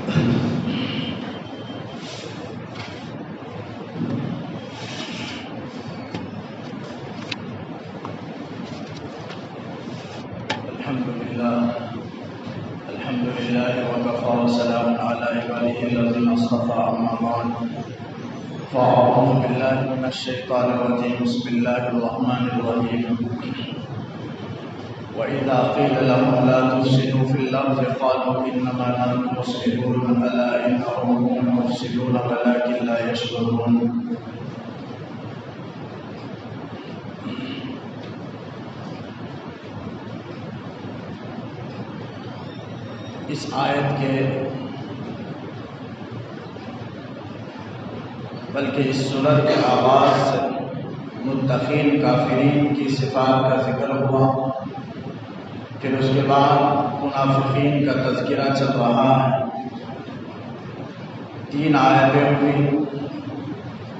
الحمد لله وكفى وسلام على عباده الذين اصطفى أما بعد فأعوذ بالله من الشيطان الرجيم بسم الله الرحمن الرحيم وإذا قيل لهم لا تفسدوا في الأرض قالوا إنما نحن مصلحون ألا إنهم هم المفسدون ولكن لا يشعرون. اس آیت کے بلکہ اس سورت کے آغاز سے متقین کافرین کی صفات کا ذکر ہوا، پھر اس کے بعد منافقین کا تذکرہ چل رہا ہے. 3 آیتیں ہوئی.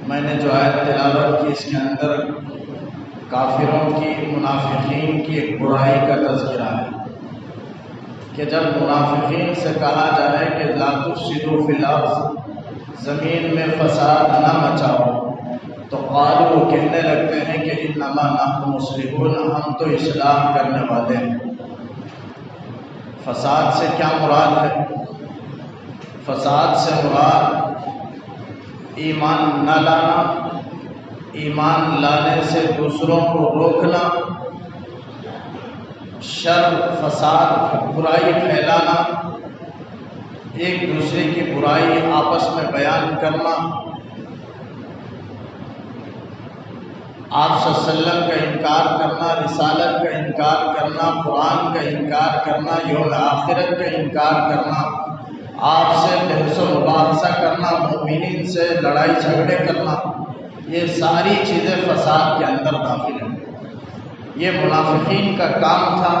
میں نے جو آیت تلاوت کی اس کے اندر کافروں کی، منافقین کی ایک برائی کا تذکرہ ہے کہ جب منافقین سے کہا جائے کہ لا تفسدوا فی الارض، زمین میں فساد نہ مچاؤ، تو قالوا وہ کہنے لگتے ہیں کہ انما نحن مصلحون، ہم تو اصلاح کرنے والے ہیں. فساد سے کیا مراد ہے؟ فساد سے مراد ایمان نہ لانا، ایمان لانے سے دوسروں کو روکنا، شر، فساد، برائی پھیلانا، ایک دوسرے کی برائی آپس میں بیان کرنا، آپ صلی اللہ علیہ وسلم کا انکار کرنا، رسالت کا انکار کرنا، قرآن کا انکار کرنا، یوم آخرت کا انکار کرنا، آپ سے بحث و مباحثہ کرنا، مومنین سے لڑائی جھگڑے کرنا، یہ ساری چیزیں فساد کے اندر داخل ہیں. یہ منافقین کا کام تھا.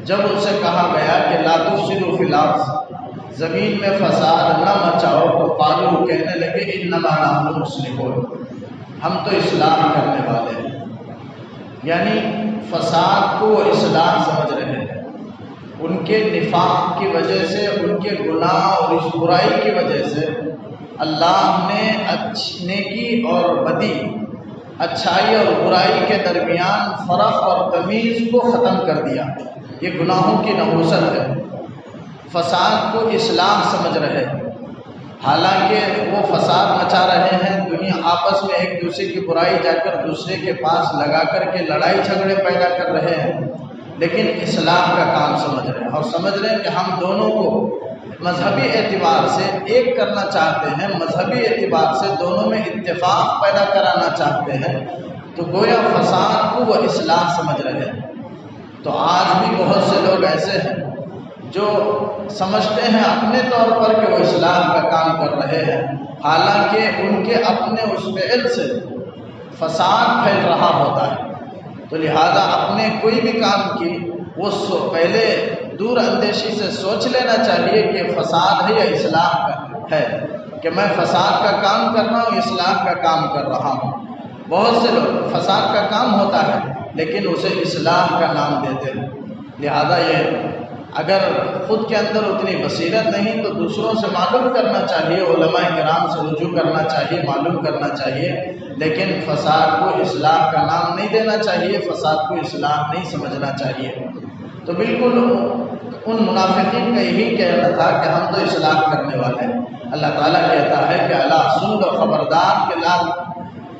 جب ان سے کہا گیا کہ لا تفسدوا فی الارض، زمین میں فساد نہ مچاؤ، تو قالوا کہنے لگے انما نحن مصلحون، ہم تو اصلاح کرنے والے ہیں. یعنی فساد کو اصلاح سمجھ رہے ہیں. ان کے نفاق کی وجہ سے، ان کے گناہ اور اس برائی کی وجہ سے اللہ نے نیکی اور بدی، اچھائی اور برائی کے درمیان فرق اور تمیز کو ختم کر دیا. یہ گناہوں کی نحوست ہے. فساد کو اصلاح سمجھ رہے ہیں، حالانکہ وہ فساد مچا رہے ہیں. دنیا آپس میں ایک دوسرے کی برائی جا کر دوسرے کے پاس لگا کر کے لڑائی جھگڑے پیدا کر رہے ہیں، لیکن اصلاح کا کام سمجھ رہے ہیں اور سمجھ رہے ہیں کہ ہم دونوں کو مذہبی اعتبار سے ایک کرنا چاہتے ہیں، مذہبی اعتبار سے دونوں میں اتفاق پیدا کرانا چاہتے ہیں. تو گویا فساد کو وہ اصلاح سمجھ رہے ہیں. تو آج بھی بہت سے لوگ ایسے ہیں جو سمجھتے ہیں اپنے طور پر کہ وہ اصلاح کا کام کر رہے ہیں، حالانکہ ان کے اپنے اس فعل سے فساد پھیل رہا ہوتا ہے. تو لہذا اپنے کوئی بھی کام کی وہ پہلے دور اندیشی سے سوچ لینا چاہیے کہ فساد ہے یا اصلاح کا ہے، کہ میں فساد کا کام کر رہا ہوں، اصلاح کا کام کر رہا ہوں. بہت سے لوگ فساد کا کام ہوتا ہے لیکن اسے اصلاح کا نام دیتے ہیں. لہذا یہ اگر خود کے اندر اتنی بصیرت نہیں تو دوسروں سے معلوم کرنا چاہیے، علماء کرام سے رجوع کرنا چاہیے، معلوم کرنا چاہیے، لیکن فساد کو اصلاح کا نام نہیں دینا چاہیے، فساد کو اصلاح نہیں سمجھنا چاہیے. تو بالکل ان منافقین کا یہی کہنا تھا کہ ہم تو اصلاح کرنے والے ہیں. اللہ تعالیٰ کہتا ہے کہ الا سن لو، خبردار کہ لا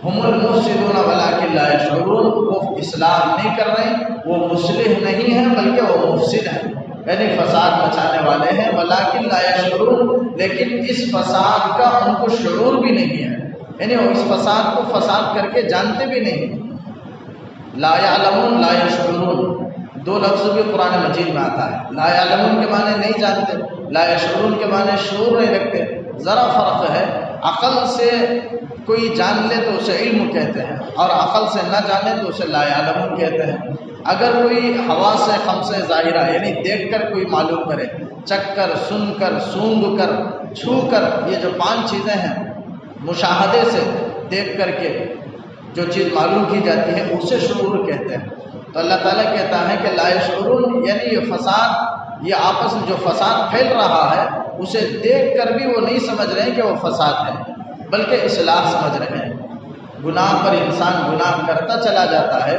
ہم المفسدون ولکن لا یشعرون، وہ اصلاح نہیں کر رہے، وہ مصلح نہیں ہیں بلکہ وہ مفسد ہیں، یعنی فساد مچانے والے ہیں. ولکن لا یشعرون، لیکن اس فساد کا ان کو شعور بھی نہیں ہے، یعنی وہ اس فساد کو فساد کر کے جانتے بھی نہیں. لا یعلمون لا یشعرون، 2 لفظ بھی قرآن مجید میں آتا ہے. لا یعلمون کے معنی نہیں جانتے، لا یشعرون کے معنی شعور نہیں رکھتے. ذرا فرق ہے. عقل سے کوئی جان لے تو اسے علم کہتے ہیں، اور عقل سے نہ جانے تو اسے لا یعلمون کہتے ہیں. اگر کوئی حواس خمسہ ظاہرہ یعنی دیکھ کر کوئی معلوم کرے، چکھ کر، سن کر، سونگھ کر، چھو کر، یہ جو 5 چیزیں ہیں مشاہدے سے دیکھ کر کے جو چیز معلوم کی جاتی ہے اسے شعور کہتے ہیں. تو اللہ تعالیٰ کہتا ہے کہ لا یشعرون، یعنی یہ فساد یہ آپس میں جو فساد پھیل رہا ہے اسے دیکھ کر بھی وہ نہیں سمجھ رہے ہیں کہ وہ فساد ہے، بلکہ اصلاح سمجھ رہے ہیں۔ گناہ پر انسان گناہ کرتا چلا جاتا ہے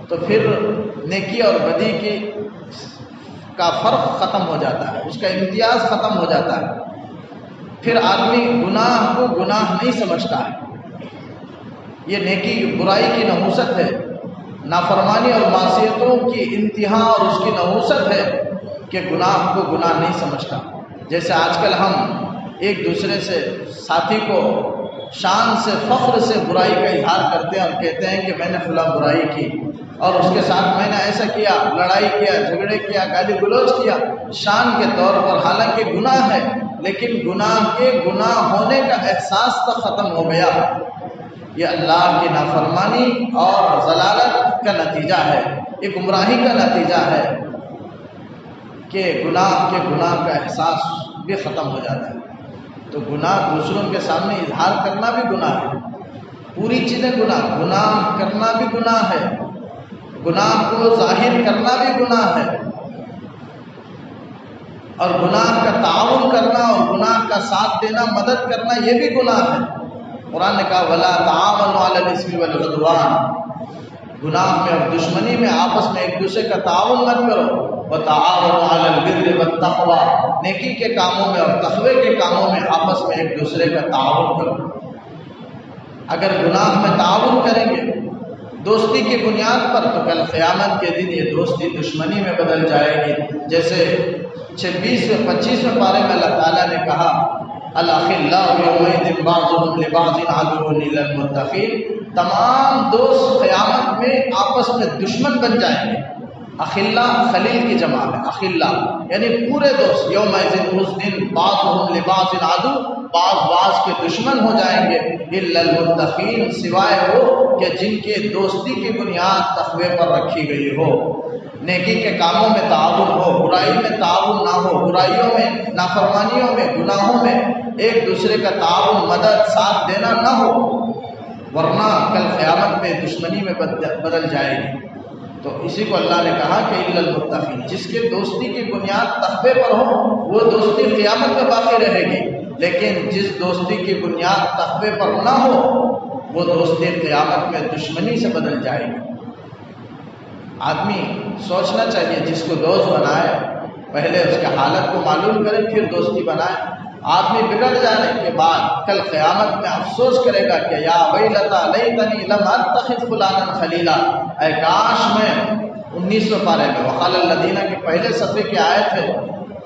تو پھر نیکی اور بدی کا فرق ختم ہو جاتا ہے، اس کا امتیاز ختم ہو جاتا ہے۔ پھر آدمی گناہ کو گناہ نہیں سمجھتا ہے۔ یہ نیکی برائی کی نحوست ہے، نافرمانی اور معصیتوں کی انتہا اور اس کی نحوست ہے کہ گناہ کو گناہ نہیں سمجھتا۔ جیسے آج کل ہم ایک دوسرے سے ساتھی کو شان سے فخر سے برائی کا اظہار کرتے ہیں اور کہتے ہیں کہ میں نے فلاں برائی کی اور اس کے ساتھ میں نے ایسا کیا، لڑائی کیا، جھگڑے کیا، گالی گلوچ کیا، شان کے طور پر، حالانکہ گناہ ہے، لیکن گناہ کے گناہ ہونے کا احساس تک ختم ہو گیا۔ یہ اللہ کی نافرمانی اور ضلالت کا نتیجہ ہے، یہ گمراہی کا نتیجہ ہے کہ گناہ کے گناہ کا احساس بھی ختم ہو جاتا ہے۔ تو گناہ دوسروں کے سامنے اظہار کرنا بھی گناہ ہے، پوری چیزیں گناہ کرنا بھی گناہ ہے، گناہ کو ظاہر کرنا بھی گناہ ہے، اور گناہ کا تعاون کرنا اور گناہ کا ساتھ دینا، مدد کرنا، یہ بھی گناہ ہے۔ قرآن نے کہا وَلَا تَعَاوَنُوا عَلَى الْإِثْمِ وَالْعُدْوَانِ، گناہ میں اور دشمنی میں آپس میں ایک دوسرے کا تعاون مت کرو۔ وَتَعَاوَنُوا عَلَى الْبِرِّ وَالتَّقْوَىٰ، نیکی کے کاموں میں اور تقوی کے کاموں میں آپس میں ایک دوسرے کا تعاون کرو۔ اگر گناہ میں تعاون کریں گے دوستی کی بنیاد پر تو کل قیامت کے دن یہ دوستی دشمنی میں بدل جائے گی۔ جیسے 26ویں پارے میں اللہ تعالیٰ نے کہا الأخلاء يومئذ بعضهم لبعض عدو إلا المتقين، تمام دوست قیامت میں آپس میں دشمن بن جائیں گے۔ اخلا خلیل کی جمع ہے، اخلا یعنی پورے دوست، یومئذ اس دن بعضهم لبعض عدو، بعض کے دشمن ہو جائیں گے، الا المتقین سوائے وہ کہ جن کے دوستی کی بنیاد تقوی پر رکھی گئی ہو۔ نیکی کے کاموں میں تعاون ہو، برائی میں تعاون نہ ہو، برائیوں میں، نافرمانیوں میں، گناہوں میں ایک دوسرے کا تعاون، مدد، ساتھ دینا نہ ہو، ورنہ کل قیامت میں دشمنی میں بدل جائے گی۔ تو اسی کو اللہ نے کہا کہ الا المتقین، جس کے دوستی کی بنیاد تقوی پر ہو وہ دوستی قیامت میں باقی رہے گی، لیکن جس دوستی کی بنیاد تقوی پر نہ ہو وہ دوستی قیامت میں دشمنی سے بدل جائے گی۔ آدمی سوچنا چاہیے جس کو دوست بنائے پہلے اس کے حالت کو معلوم کرے پھر دوستی بنائے۔ آدمی بگڑ جانے کے بعد کل قیامت میں افسوس کرے گا کہ یا ویلتا لیتنی لم اتخذ فلانا خلیلا، اے کاش میں 19 پارے میں وقال الذین کے پہلے صفحے کی آیت ہے،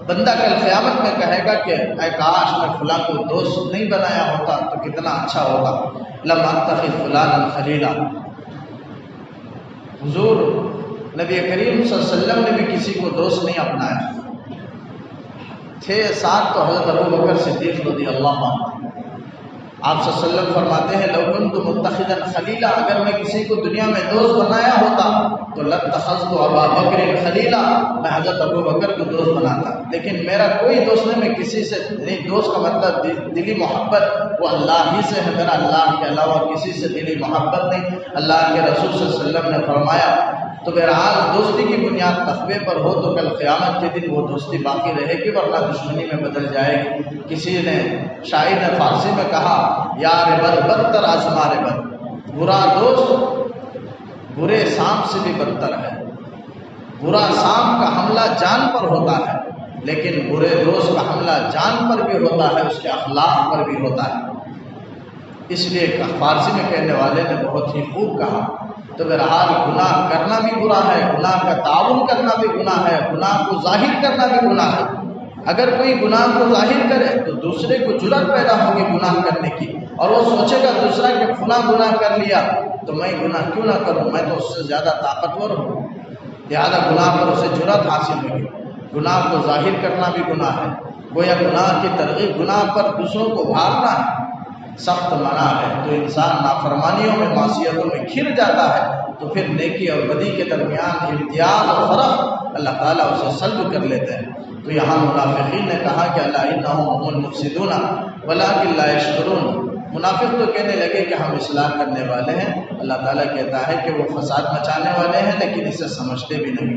بندہ کل قیامت میں کہے گا کہ اے کاش میں فلاں کو دوست نہیں بنایا ہوتا تو کتنا اچھا ہوگا، لم اتخذ فلانا خلیلا۔ حضور نبی کریم صلی اللہ علیہ وسلم نے بھی کسی کو دوست نہیں اپنایا، 6-7 تو حضرت ابوبکر صدیق رضی اللہ عنہ۔ آپ صلی اللہ علیہ وسلم فرماتے ہیں لو کنت متخذا خلیلا، اگر میں کسی کو دنیا میں دوست بنایا ہوتا تو لاتخذت ابا بکر خلیلا، میں حضرت ابوبکر کو دوست بناتا، لیکن میرا کوئی دوست نہیں، میں کسی سے نہیں، دوست کا مطلب دلی محبت وہ اللہ ہی سے ہے، میرا اللہ کے علاوہ کسی سے دلی محبت نہیں۔ اللہ کے رسول صلی اللہ علیہ وسلم نے فرمایا تو بہرحال دوستی کی بنیاد تقوی پر ہو تو کل قیامت کے دن وہ دوستی باقی رہے گی ورنہ دشمنی میں بدل جائے گی۔ کسی نے شاعر نے فارسی میں کہا یار بد بدتر آزمار بد، برا دوست برے سانپ سے بھی بدتر ہے۔ برا سانپ کا حملہ جان پر ہوتا ہے لیکن برے دوست کا حملہ جان پر بھی ہوتا ہے، اس کے اخلاق پر بھی ہوتا ہے۔ اس لیے فارسی میں کہنے والے نے بہت ہی خوب کہا، تو بہرحال گناہ کرنا بھی برا ہے، گناہ کا تعاون کرنا بھی گناہ ہے، گناہ کو ظاہر کرنا بھی گناہ ہے۔ اگر کوئی گناہ کو ظاہر کرے تو دوسرے کو جرأت پیدا ہوگی گناہ کرنے کی، اور وہ سوچے گا دوسرا کہ فلاں گناہ کر لیا تو میں گناہ کیوں نہ کروں، میں تو اس سے زیادہ طاقتور ہوں، لہذا گناہ پر اسے جرأت حاصل ہوگی۔ گناہ کو ظاہر کرنا بھی گناہ ہے، گویا گناہ کی ترغیب، گناہ پر دوسروں کو ابھارنا ہے، سخت منع ہے۔ تو انسان نافرمانیوں میں، معصیتوں میں کھر جاتا ہے تو پھر نیکی اور بدی کے درمیان امتیاز اور فرق اللہ تعالیٰ اسے سلب کر لیتے ہیں۔ تو یہاں منافقین نے کہا کہ اللہ انہم هم المفسدون ولکن لا یشعرون، منافق تو کہنے لگے کہ ہم اصلاح کرنے والے ہیں، اللہ تعالیٰ کہتا ہے کہ وہ فساد مچانے والے ہیں لیکن اسے سمجھتے بھی نہیں۔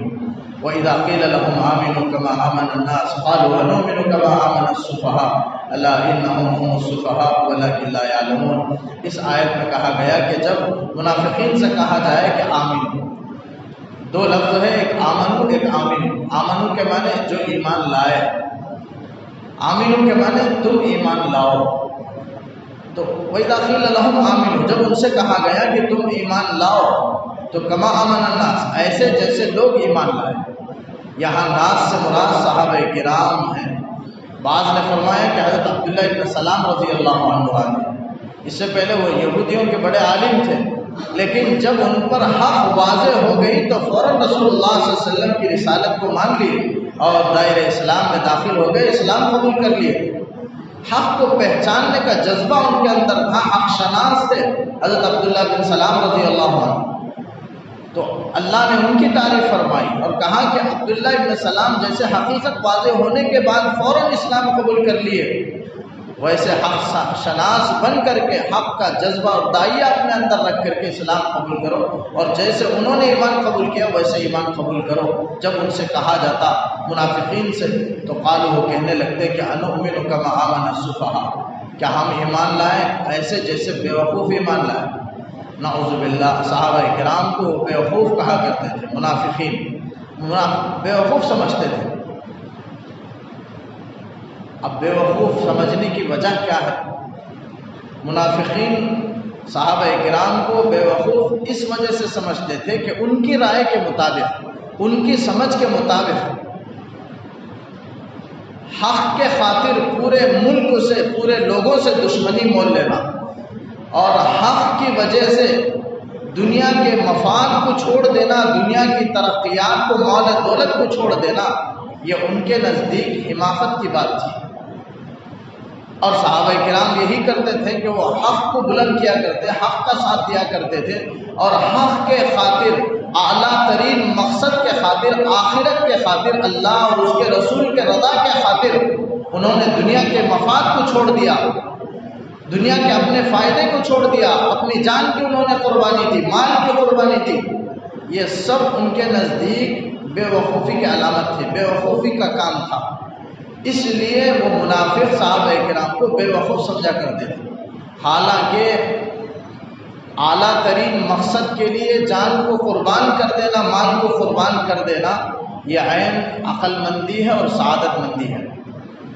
وَإِذَا قِيلَ لَهُمْ آمِنُوا كَمَا آمَنَ النَّاسُ قَالُوا وَنُؤْمِنُ كَمَا آمَنَ السُّفَهَاءُ أَلَا إِنَّهُمْ هُمُ السُّفَهَاءُ وَلَكِنْ لَا يَعْلَمُونَ۔ اس آیت میں کہا گیا کہ جب منافقین سے کہا جائے کہ آمین، دو لفظ ہے، ایک آمنو ایک آمین۔ آمنو کے معنی جو ایمان لائے، آمینو کے معنی تم ایمان لاؤ۔ تو وَإِذَا قِيلَ لَهُمْ آمِنُوا، جب ان سے کہا گیا کہ تم ایمان لاؤ، تو کما آمن الناس، ایسے جیسے لوگ ایمان لائے۔ یہاں ناس سے مراد صحابہ کرام ہیں۔ بعض نے فرمایا کہ حضرت عبداللہ ابن سلام رضی اللہ عنہ، اس سے پہلے وہ یہودیوں کے بڑے عالم تھے، لیکن جب ان پر حق واضح ہو گئی تو فوراً رسول اللہ صلی اللہ علیہ وسلم کی رسالت کو مان لیے اور دائرہ اسلام میں داخل ہو گئے، اسلام قبول کر لیے۔ حق کو پہچاننے کا جذبہ ان کے اندر تھا، حق شناس تھے حضرت عبداللہ بن سلام رضی اللہ عنہ۔ تو اللہ نے ان کی تعریف فرمائی اور کہا کہ عبداللہ ابن سلام جیسے حقیقت واضح ہونے کے بعد فوراً اسلام قبول کر لیے، ویسے حق شناس بن کر کے حق کا جذبہ اور داعیہ اپنے اندر رکھ کر کے اسلام قبول کرو، اور جیسے انہوں نے ایمان قبول کیا ویسے ایمان قبول کرو۔ جب ان سے کہا جاتا منافقین سے، تو قالوا، وہ کہنے لگتے کہ انؤمن کما آمن السفہاء، کیا ہم ایمان لائیں ایسے جیسے بیوقوف ایمان لائیں؟ نعوذ باللہ، صحابہ کرام کو بیوقوف کہا کرتے تھے، منافقین بیوقوف سمجھتے تھے۔ اب بیوقوف سمجھنے کی وجہ کیا ہے؟ منافقین صحابہ کرام کو بیوقوف اس وجہ سے سمجھتے تھے کہ ان کی رائے کے مطابق، ان کی سمجھ کے مطابق حق کے خاطر پورے ملک سے، پورے لوگوں سے دشمنی مول لینا اور حق کی وجہ سے دنیا کے مفاد کو چھوڑ دینا، دنیا کی ترقیات کو، مال دولت کو چھوڑ دینا، یہ ان کے نزدیک حماقت کی بات تھی۔ اور صحابہ کرام یہی کرتے تھے کہ وہ حق کو بلند کیا کرتے، حق کا ساتھ دیا کرتے تھے، اور حق کے خاطر، اعلیٰ ترین مقصد کے خاطر، آخرت کے خاطر، اللہ اور اس کے رسول کے رضا کے خاطر انہوں نے دنیا کے مفاد کو چھوڑ دیا، دنیا کے اپنے فائدے کو چھوڑ دیا، اپنی جان کی انہوں نے قربانی دی، مال کی قربانی دی۔ یہ سب ان کے نزدیک بے وقوفی کی علامت تھی، بے وقوفی کا کام تھا۔ اس لیے وہ منافق صحابہ کرام کو بے وقوف سمجھا کرتے تھے، حالانکہ اعلیٰ ترین مقصد کے لیے جان کو قربان کر دینا، مال کو قربان کر دینا، یہ عین عقل مندی ہے اور سعادت مندی ہے۔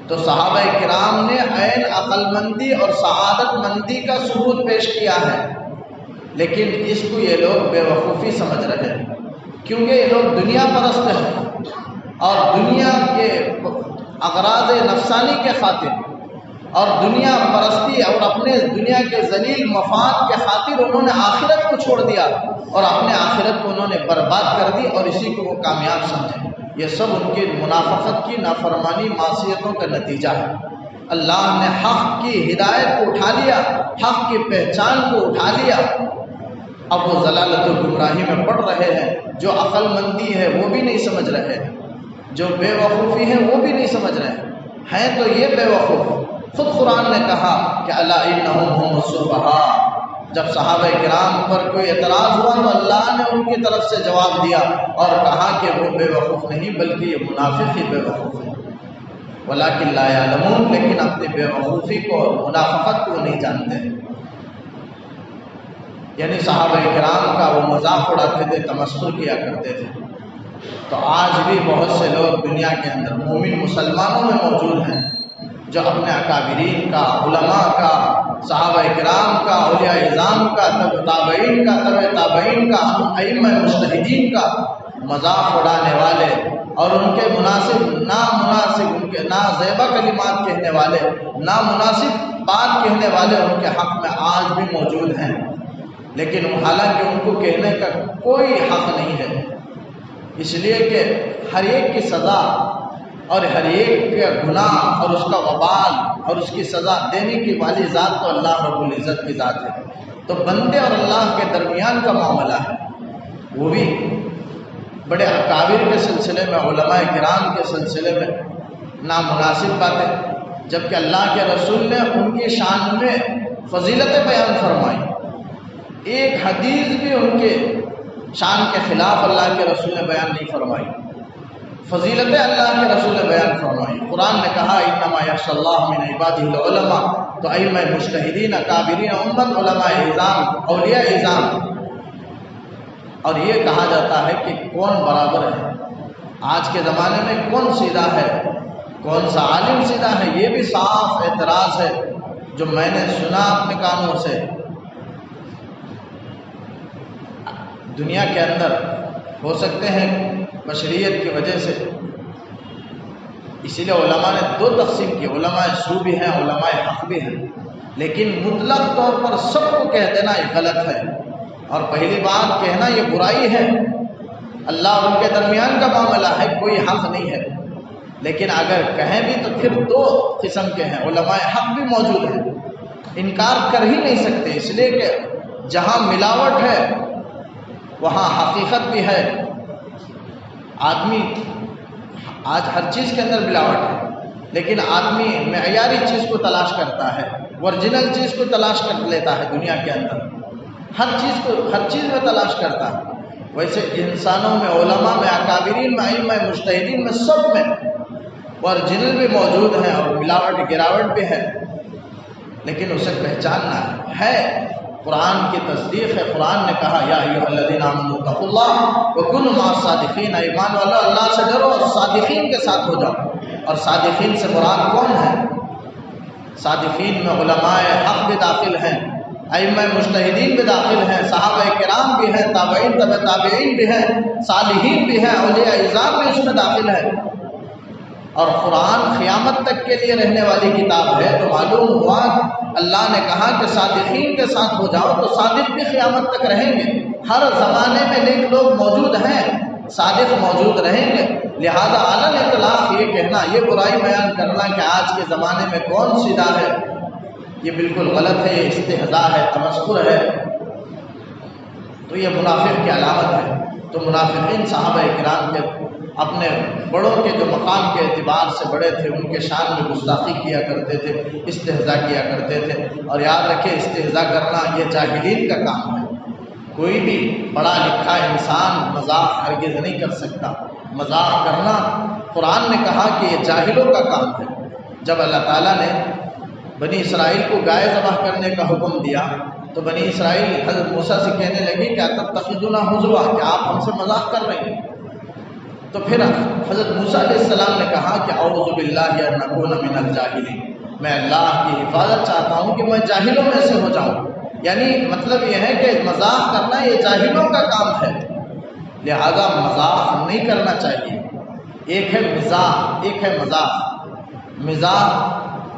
تو صحابہ کرام نے عین عقل مندی اور سعادت مندی کا ثبوت پیش کیا ہے، لیکن اس کو یہ لوگ بے وقوفی سمجھ رہے ہیں، کیونکہ یہ لوگ دنیا پرست ہیں اور دنیا کے اغراض نفسانی کے خاطر اور دنیا پرستی اور اپنے دنیا کے ذلیل مفاد کے خاطر انہوں نے آخرت کو چھوڑ دیا اور اپنے آخرت کو انہوں نے برباد کر دی اور اسی کو وہ کامیاب سمجھے۔ یہ سب ان کی منافقت کی، نافرمانی، معصیتوں کا نتیجہ ہے۔ اللہ نے حق کی ہدایت کو اٹھا لیا، حق کی پہچان کو اٹھا لیا، اب وہ ضلالت و گمراہی میں پڑ رہے ہیں۔ جو عقل مندی ہے وہ بھی نہیں سمجھ رہے ہیں، جو بے وقوفی ہے وہ بھی نہیں سمجھ رہے ہیں تو یہ بے وقوف۔ خود قرآن نے کہا کہ الا انہم ھم السفہاء، جب صحابہ کرام پر کوئی اعتراض ہوا تو اللہ نے ان کی طرف سے جواب دیا اور کہا کہ وہ بے وقوف نہیں بلکہ یہ منافق ہی بے وقوف ہے، ولکن لا یعلمون، لیکن اپنی بے وقوفی کو اور منافقت کو نہیں جانتے۔ یعنی صحابہ کرام کا وہ مذاق اڑاتے تھے، تمسخر کیا کرتے تھے۔ تو آج بھی بہت سے لوگ دنیا کے اندر مومن مسلمانوں میں موجود ہیں جو اپنے اکابرین کا، علماء کا، صحابہ کرام کا، اولیاء اعظام کا، تابعین کا، تابعین کا، ائمہ مجتہدین کا مذاق اڑانے والے اور ان کے مناسب نامناسب، ان کے نازیبا کلمات کہنے والے، نامناسب بات کہنے والے ان کے حق میں آج بھی موجود ہیں، لیکن حالانکہ ان کو کہنے کا کوئی حق نہیں ہے، اس لیے کہ ہر ایک کی سزا اور ہر ایک کا گناہ اور اس کا وبال اور اس کی سزا دینے کی والی ذات تو اللہ رب العزت کی ذات ہے۔ تو بندے اور اللہ کے درمیان کا معاملہ ہے، وہ بھی بڑے اکابر کے سلسلے میں، علماء کرام کے سلسلے میں نامناسب باتیں، جبکہ اللہ کے رسول نے ان کی شان میں فضیلتیں بیان فرمائی، ایک حدیث بھی ان کے شان کے خلاف اللہ کے رسول نے بیان نہیں فرمائی۔ فضیلت اللہ کے رسول نے بیان فرمائی۔ قرآن نے کہا انما یخشی اللہ من عبادہ العلماء، تو ائمہ مجتہدین اکابرین امت علماء اعظام اولیاء اعظام۔ اور یہ کہا جاتا ہے کہ کون برابر ہے آج کے زمانے میں، کون سیدھا ہے، کون سا عالم سیدھا ہے، یہ بھی صاف اعتراض ہے جو میں نے سنا اپنے کانوں سے۔ دنیا کے اندر ہو سکتے ہیں بشریت کی وجہ سے، اسی لیے علماء نے دو تقسیم کی، علماء سو بھی ہیں، علماء حق بھی ہیں، لیکن مطلق طور پر سب کو کہہ دینا یہ غلط ہے، اور پہلی بات کہنا یہ برائی ہے۔ اللہ اور ان کے درمیان کا معاملہ ہے، کوئی حق نہیں ہے، لیکن اگر کہیں بھی تو پھر دو قسم کے ہیں، علماء حق بھی موجود ہیں، انکار کر ہی نہیں سکتے، اس لیے کہ جہاں ملاوٹ ہے وہاں حقیقت بھی ہے۔ آدمی آج ہر چیز کے اندر ملاوٹ ہے، لیکن آدمی معیاری چیز کو تلاش کرتا ہے، اوریجنل چیز کو تلاش کر لیتا ہے، دنیا کے اندر ہر چیز میں تلاش کرتا ہے۔ ویسے انسانوں میں، علماء میں، اکابرین میں، ائمہ مجتہدین میں، سب میں اوریجنل بھی موجود ہیں اور ملاوٹ گراوٹ بھی ہے، لیکن اسے پہچاننا ہے۔ قرآن کی تصدیق ہے، قرآن نے کہا یا ایھا الذین آمنوا اتقوا اللہ وکونوا مع الصادقین، ایمان والو اللہ سے ڈرو اور صادقین کے ساتھ ہو جاؤ۔ اور صادقین سے مراد کون ہے؟ صادقین میں علماء حق بھی داخل ہیں، ائمہ مجتہدین بھی داخل ہیں، صحابہ کرام بھی ہیں، تابعین تبع تابعین بھی ہیں، صالحین بھی ہیں، اولیاء اعظام بھی اس میں داخل ہیں۔ اور قرآن قیامت تک کے لیے رہنے والی کتاب ہے، تو معلوم ہوا اللہ نے کہا کہ صادقین کے ساتھ ہو جاؤ، تو صادق بھی قیامت تک رہیں گے۔ ہر زمانے میں نیک لوگ موجود ہیں، صادق موجود رہیں گے، لہذا علی الاطلاق یہ کہنا، یہ برائی بیان کرنا کہ آج کے زمانے میں کون سیدھا ہے، یہ بالکل غلط ہے، یہ استہزاء ہے، تمسخر ہے، تو یہ منافق کی علامت ہے۔ تو منافقین صحابہ کرام کے اپنے بڑوں کے جو مقام کے اعتبار سے بڑے تھے، ان کے شان میں گستاخی کیا کرتے تھے، استہزاء کیا کرتے تھے۔ اور یاد رکھیں استہزاء کرنا یہ جاہلین کا کام ہے، کوئی بھی پڑھا لکھا انسان مذاق ہرگز نہیں کر سکتا۔ مذاق کرنا قرآن نے کہا کہ یہ جاہلوں کا کام ہے۔ جب اللہ تعالیٰ نے بنی اسرائیل کو گائے ذبح کرنے کا حکم دیا تو بنی اسرائیل حضرت موسیٰ سے کہنے لگے کیا تتخذون ہزوا، کہ آپ ہم سے مذاق کر رہے ہیں؟ تو پھر حضرت موسیٰ علیہ السلام نے کہا کہ اعوذ باللہ ان اکون من الجاہلین، میں اللہ کی حفاظت چاہتا ہوں کہ میں جاہلوں میں سے ہو جاؤں۔ یعنی مطلب یہ ہے کہ مذاق کرنا یہ جاہلوں کا کام ہے، لہذا مذاق نہیں کرنا چاہیے۔ ایک ہے مزاح، ایک ہے مذاق۔ مزاح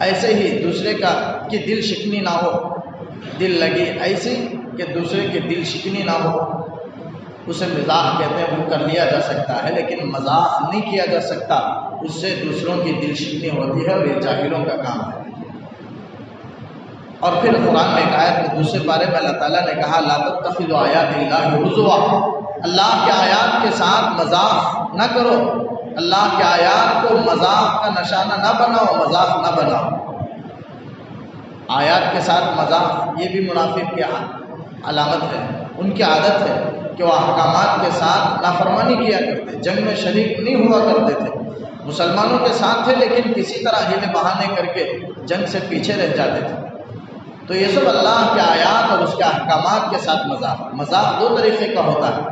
ایسے ہی دوسرے کی دل شکنی نہ ہو، دل لگی ایسی کہ دوسرے کی دل شکنی نہ ہو، اسے مزاح کہتے ہیں، وہ کر لیا جا سکتا ہے، لیکن مذاق نہیں کیا جا سکتا، اس سے دوسروں کی دل شکنی ہوتی ہے اور یہ جاہلوں کا کام ہے۔ اور پھر قرآن میں ایک آیت میں دوسرے بارے میں اللہ تعالیٰ نے کہا لا تتخذوا آیات اللہ ہزوا، اللہ کے آیات کے ساتھ مذاق نہ کرو، اللہ کے آیات کو مذاق کا نشانہ نہ بناؤ، مذاق نہ بناؤ۔ آیات کے ساتھ مذاق یہ بھی منافق کی علامت ہے، ان کی عادت ہے کہ وہ احکامات کے ساتھ نافرمانی کیا کرتے، جنگ میں شریک نہیں ہوا کرتے تھے، مسلمانوں کے ساتھ تھے لیکن کسی طرح ہیلے بہانے کر کے جنگ سے پیچھے رہ جاتے تھے۔ تو یہ سب اللہ کے آیات اور اس کے احکامات کے ساتھ مذاق دو طریقے کا ہوتا ہے۔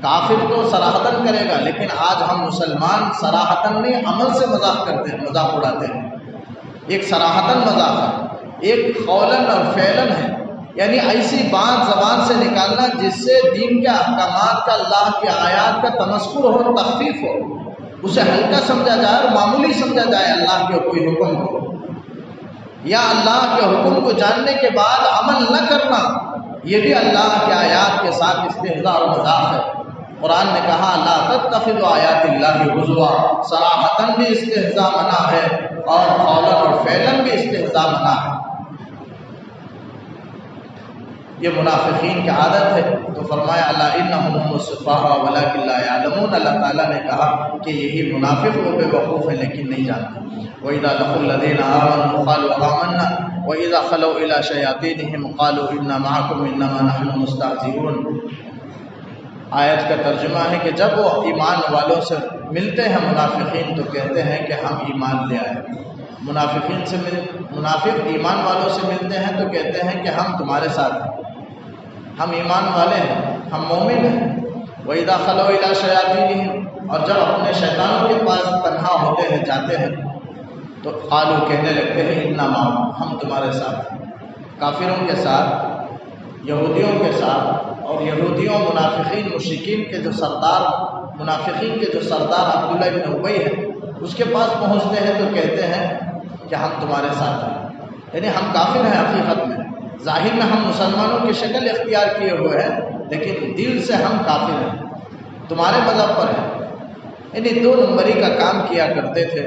کافر تو صراحتاً کرے گا، لیکن آج ہم مسلمان صراحتاً نہیں، عمل سے مذاق کرتے ہیں، مذاق اڑاتے ہیں۔ ایک صراحتاً مذاق ہے، ایک قولاً اور فعلاً ہے، یعنی ایسی بات زبان سے نکالنا جس سے دین کے احکامات کا، اللہ کے آیات کا تمسخر ہو، تخفیف ہو، اسے ہلکا سمجھا جائے اور معمولی سمجھا جائے اللہ کے کوئی حکم کو، یا اللہ کے حکم کو جاننے کے بعد عمل نہ کرنا، یہ بھی اللہ کے آیات کے ساتھ استہزاء اور مذاق ہے۔ قرآن نے کہا لا تتخذوا آیات اللہ ہزوا، صراحتاً بھی استہزاء منع ہے اور قولاً اور فعلاً بھی استہزاء منع ہے۔ یہ منافقین کی عادت ہے، تو فرمایا الا انہم هم السفہاء ولکن لا یعلمون، اللہ تعالیٰ نے کہا کہ یہی منافق وہ بے وقوف ہیں لیکن نہیں جانتے۔ وَإِذَا لَقُوا الَّذِينَ آمَنُوا قَالُوا آمَنَّا وَإِذَا خَلَوْا إِلَىٰ شَيَاطِينِهِمْ قَالُوا إِنَّا مَعَكُمْ إِنَّمَا نَحْنُ مُسْتَهْزِئُونَ۔ آیت کا ترجمہ ہے کہ جب وہ ایمان والوں سے ملتے ہیں منافقین تو کہتے ہیں کہ ہم ایمان لے آئے، منافق ایمان والوں سے ملتے ہیں تو کہتے ہیں کہ ہم تمہارے ساتھ ہیں، ہم ایمان والے ہیں، ہم مومن ہیں۔ وَإِذَا خَلَوْا إِلَىٰ شَيَاطِينِهِمْ، اور جب اپنے شیطانوں کے پاس تنہا ہوتے ہیں، جاتے ہیں، تو قالوا کہنے لگتے ہیں اِنَّا مَعَكُمْ، ہم تمہارے ساتھ ہیں۔ کافروں کے ساتھ، یہودیوں کے ساتھ، اور یہودیوں منافقین مشرکین کے جو سردار، منافقین کے جو سردار عبداللہ بن ابی ہے، اس کے پاس پہنچتے ہیں تو کہتے ہیں کہ ہم تمہارے ساتھ ہیں، یعنی ہم کافر ہیں حقیقت میں، ظاہر میں ہم مسلمانوں کی شکل اختیار کیے ہوئے ہیں، لیکن دل سے ہم کافر ہیں، تمہارے مذہب پر ہیں۔ یعنی 2 نمبری کا کام کیا کرتے تھے،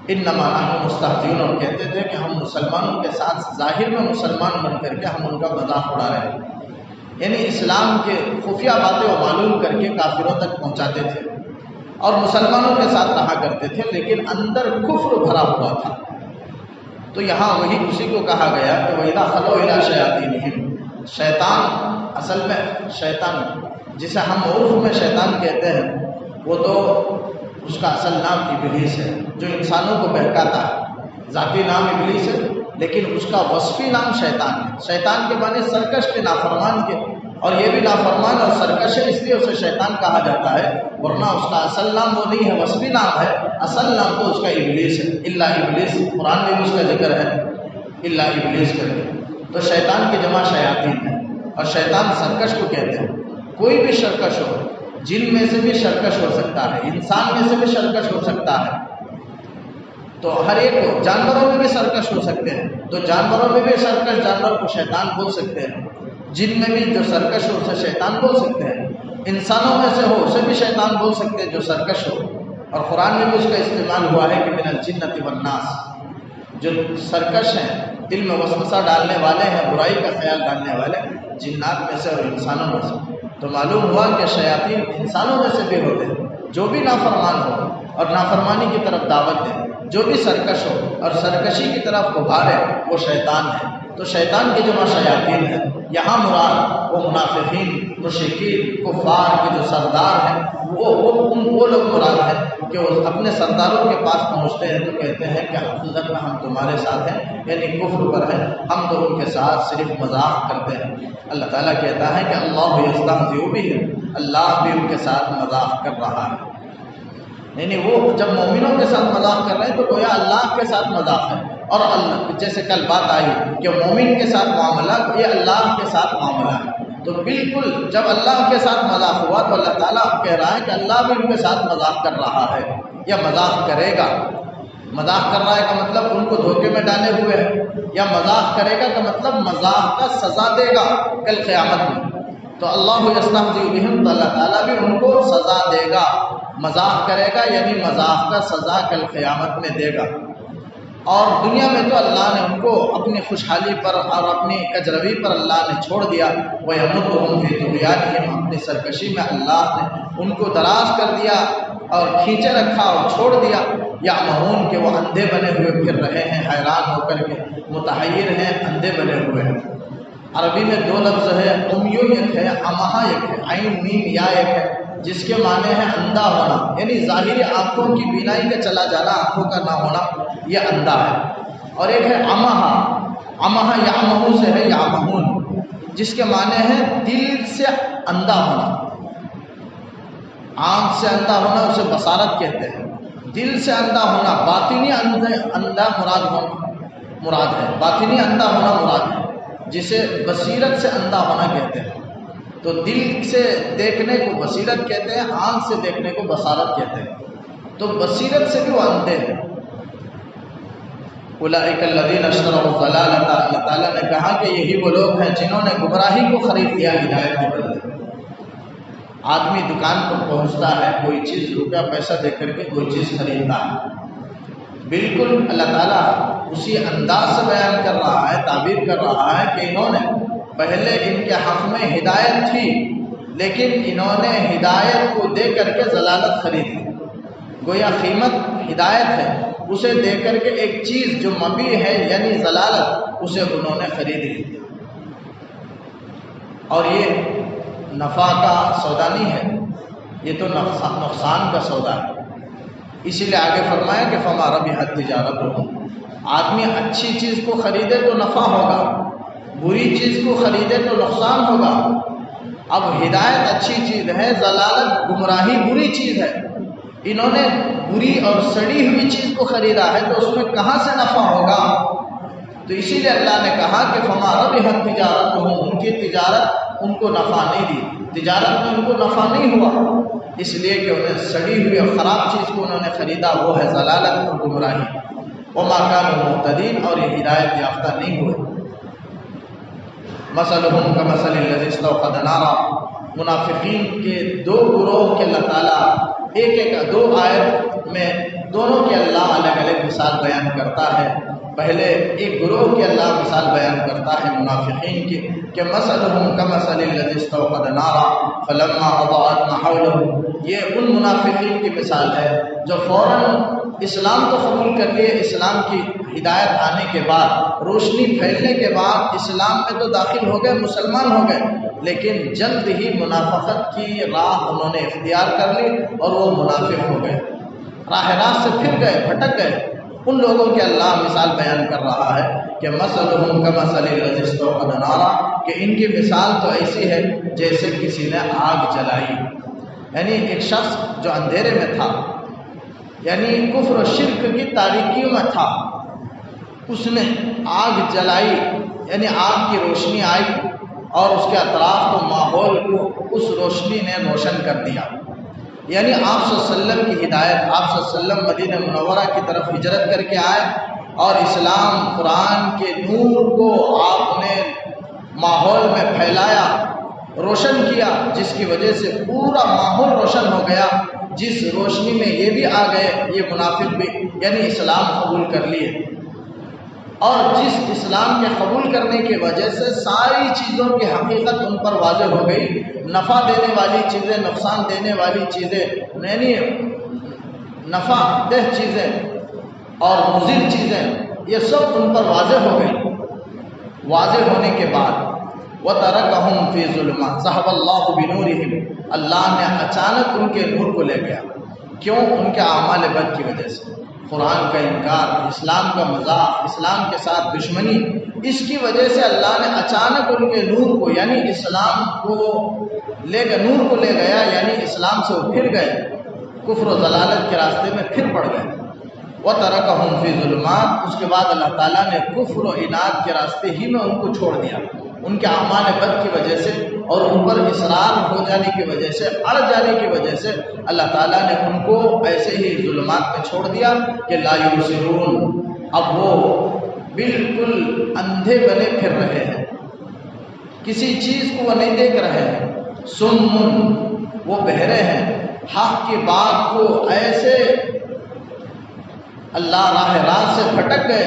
انما نحن مستہزئون، اور کہتے تھے کہ ہم مسلمانوں کے ساتھ ظاہر میں مسلمان بن کر کے ہم ان کا مذاق اڑا رہے ہیں، یعنی اسلام کے خفیہ باتیں وہ معلوم کر کے کافروں تک پہنچاتے تھے اور مسلمانوں کے ساتھ رہا کرتے تھے، لیکن اندر کفر بھرا ہوا تھا۔ تو یہاں وہی اسی کو کہا گیا کہ وَإِذَا خَلَوْا إِلَىٰ شَيَاطِينِهِمْ، شیطان، اصل میں شیطان جسے ہم عرف میں شیطان کہتے ہیں، وہ تو اس کا اصل نام ابلیس ہے، جو انسانوں کو بہکاتا ہے، ذاتی نام ابلیس ہے، لیکن اس کا وصفی نام شیطان ہے۔ شیطان کے معنی سرکش کے، نافرمان کے، اور یہ بھی نافرمان اور سرکش ہے، اس لیے اسے شیطان کہا جاتا ہے، ورنہ اس کا اصل نام وہ نہیں ہے، وصفی نام ہے، اصل نام تو اس کا ابلیس ہے۔ الا ابلیس، قرآن میں بھی اس کا ذکر ہے، الا ابلیس کر کے۔ تو شیطان کی جمع شیاطین ہے، اور شیطان سرکش کو کہتے ہیں۔ کوئی بھی سرکش ہو، جن میں سے بھی سرکش ہو سکتا ہے، انسان میں سے بھی سرکش ہو سکتا ہے، تو ہر ایک کو، جانوروں میں بھی سرکش ہو سکتے ہیں، تو جانوروں میں بھی سرکش جانور کو شیطان بول سکتے ہیں، جن میں بھی جو سرکش ہو اسے شیطان بول سکتے ہیں، انسانوں میں سے ہو اسے بھی شیطان بول سکتے ہیں جو سرکش ہو، اور قرآن میں بھی اس کا استعمال ہوا ہے کہ من الجنۃ والناس، جو سرکش ہیں، دل میں وسوسہ ڈالنے والے ہیں، برائی کا خیال ڈالنے والے، جنات میں سے اور انسانوں میں سے۔ تو معلوم ہوا کہ شیاطین انسانوں میں سے بھی ہوتے ہیں، جو بھی نافرمان ہو اور نافرمانی کی طرف دعوت دے، جو بھی سرکش ہو اور سرکشی کی طرف ابھارے، وہ شیطان ہے۔ تو شیطان کی جمع شیاطین ہے۔ یہاں مراد وہ منافقین، مشرکین، کفار کے جو سردار ہیں، وہ لوگ مراد ہیں کہ وہ اپنے سرداروں کے پاس پہنچتے ہیں تو کہتے ہیں کہ حقیقت میں ہم تمہارے ساتھ ہیں، یعنی کفر پر ہیں، ہم تو ان کے ساتھ صرف مذاق کرتے ہیں۔ اللہ تعالیٰ کہتا ہے کہ اللہ یستہزئ بہم، اللہ بھی ان کے ساتھ مذاق کر رہا ہے، یعنی وہ جب مومنوں کے ساتھ مذاق کر رہے ہیں تو گویا اللہ کے ساتھ مذاق ہے، اور اللہ، جیسے کل بات آئی کہ مومن کے ساتھ معاملہ یہ اللہ کے ساتھ معاملہ ہے، تو بالکل جب اللہ کے ساتھ مذاق ہوا تو اللہ تعالیٰ کہہ رہا ہے کہ اللہ بھی ان کے ساتھ مذاق کر رہا ہے یا مذاق کرے گا۔ مذاق کر رہا ہے کا مطلب ان کو دھوکے میں ڈالے ہوئے ہے، یا مذاق کرے گا کا مطلب مذاق کا سزا دے گا کل قیامت میں۔ تو اللہ یستہزئ بہم، تو اللہ تعالیٰ بھی ان کو سزا دے گا، مذاق کرے گا یعنی مذاق کا سزا کل قیامت میں دے گا۔ اور دنیا میں تو اللہ نے ان کو اپنی خوشحالی پر اور اپنی کجروی پر اللہ نے چھوڑ دیا، وَيَمُدُّهُمْ فِي طُغْيَانِهِمْ، اپنی سرکشی میں اللہ نے ان کو دراز کر دیا اور کھینچے رکھا اور چھوڑ دیا، یعمہون کہ وہ اندھے بنے ہوئے پھر رہے ہیں، حیران ہو کر کے، متحیر ہیں، اندھے بنے ہوئے ہیں۔ عربی میں 2 لفظ ہے، امیون ایک ہے، امہا ایک ہے، عین میم یا ایک ہے، جس کے معنی ہے اندھا ہونا، یعنی ظاہری آنکھوں کی بینائی کا چلا جانا، آنکھوں کا نہ ہونا، یہ اندھا ہے۔ اور ایک ہے امہا، امہا یعمہو سے ہے، یعمہون، جس کے معنی ہے دل سے اندھا ہونا، آنکھ سے اندھا ہونا اسے بصارت کہتے ہیں، دل سے اندھا ہونا، باطنی اندھا مراد ہے، باطنی اندھا ہونا مراد ہے، جسے بصیرت سے اندھا ہونا کہتے ہیں۔ تو دل سے دیکھنے کو بصیرت کہتے ہیں، آنکھ سے دیکھنے کو بصارت کہتے ہیں، تو بصیرت سے بھی وہ اندھے ہیں۔ اولئک الذین اشتروا الضلالۃ، اللہ تعالیٰ نے کہا کہ یہی وہ لوگ ہیں جنہوں نے گمراہی کو خرید لیا ہدایت کے بدلے۔ آدمی دکان پر پہنچتا ہے، کوئی چیز روپیہ پیسہ دے کر کے کوئی چیز خریدتا ہے، بالکل اللہ تعالیٰ اسی انداز سے بیان کر رہا ہے، تعبیر کر رہا ہے کہ انہوں نے پہلے ان کے حق میں ہدایت تھی، لیکن انہوں نے ہدایت کو دے کر کے ضلالت خرید لی۔ گویا قیمت ہدایت ہے، اسے دے کر کے ایک چیز جو مبیح ہے یعنی ضلالت، اسے انہوں نے خرید لی، اور یہ نفع کا سودا نہیں ہے، یہ تو نقصان کا سودا ہے۔ اسی لیے آگے فرمایا کہ فما ربحت تجارتہم، آدمی اچھی چیز کو خریدے تو نفع ہوگا، بری چیز کو خریدے تو نقصان ہوگا۔ اب ہدایت اچھی چیز ہے، ضلالت گمراہی بری چیز ہے، انہوں نے بری اور سڑی ہوئی چیز کو خریدا ہے تو اس میں کہاں سے نفع ہوگا؟ تو اسی لیے اللہ نے کہا کہ فما ربحت تجارتہم، ان کی تجارت ان کو نفع نہیں دی، تجارت میں ان کو نفع نہیں ہوا، اس لیے کہ انہیں سڑی ہوئی اور خراب چیز کو انہوں نے خریدا، وہ ہے ضلالت اور گمراہی۔ وما كانوا مهتدين، اور یہ ہدایت یافتہ نہیں ہوئے۔ مثلهم كمثل الذي استوقد نارا، منافقین کے دو گروہ کے اللہ تعالیٰ دو آیت میں دونوں کے اللہ الگ الگ مثال بیان کرتا ہے۔ پہلے ایک گروہ کے اللہ مثال بیان کرتا ہے منافقین کی کہ مثلهم كمثل الذي استوقد نارا فلما اضاءت ما حوله، یہ ان منافقین کی مثال ہے جو فوراً اسلام تو قبول کر لیے، اسلام کی ہدایت آنے کے بعد، روشنی پھیلنے کے بعد اسلام میں تو داخل ہو گئے، مسلمان ہو گئے، لیکن جلد ہی منافقت کی راہ انہوں نے اختیار کر لی اور وہ منافق ہو گئے، راہ راست سے پھر گئے، بھٹک گئے۔ ان لوگوں کے اللہ مثال بیان کر رہا ہے کہ مثلهم كمثل الذي استوقد نارا، کہ ان کی مثال تو ایسی ہے جیسے کسی نے آگ جلائی، یعنی ایک شخص جو اندھیرے میں تھا، یعنی کفر و شرک کی تاریکیوں میں تھا، اس نے آگ جلائی، یعنی آگ کی روشنی آئی اور اس کے اطراف کو، ماحول کو اس روشنی نے روشن کر دیا۔ یعنی آپ صلی اللہ علیہ وسلم کی ہدایت، آپ صلی اللہ علیہ وسلم مدینہ منورہ کی طرف ہجرت کر کے آئے اور اسلام قرآن کے نور کو آپ نے ماحول میں پھیلایا، روشن کیا، جس کی وجہ سے پورا ماحول روشن ہو گیا، جس روشنی میں یہ بھی آ گئے، یہ منافق بھی، یعنی اسلام قبول کر لیے، اور جس اسلام کے قبول کرنے کی وجہ سے ساری چیزوں کی حقیقت ان پر واضح ہو گئی، نفع دینے والی چیزیں، نقصان دینے والی چیزیں، یعنی نفع دہ چیزیں اور مضر چیزیں، یہ سب ان پر واضح ہو گئی۔ واضح ہونے کے بعد وَتَرَكَهُمْ فِي ظُلُمَاتٍ ذَهَبَ اللَّهُ بِنُورِهِمْ، اللہ نے اچانک ان کے نور کو لے گیا، کیوں؟ ان کے اعمال بد کی وجہ سے، قرآن کا انکار، اسلام کا مذاق، اسلام کے ساتھ دشمنی، اس کی وجہ سے اللہ نے اچانک ان کے نور کو، یعنی اسلام کو لے گیا، نور کو لے گیا، یعنی اسلام سے وہ پھر گئے، کفر و ضلالت کے راستے میں پھر پڑ گئے۔ وَتَرَكَهُمْ فِي ظُلُمَاتٍ، اس کے بعد اللہ تعالیٰ نے کفر و عناد کے راستے ہی میں ان کو چھوڑ دیا، ان کے اعمال بد کی وجہ سے اور ان پر اصرار ہو جانے کی وجہ سے، اڑ جانے کی وجہ سے اللہ تعالیٰ نے ان کو ایسے ہی ظلمات میں چھوڑ دیا کہ لا یبصرون، اب وہ بالکل اندھے بنے پھر رہے ہیں، کسی چیز کو وہ نہیں دیکھ رہے ہیں، سمن، وہ بہرے ہیں، حق کی بات کو ایسے اللہ راہ راست سے بھٹک گئے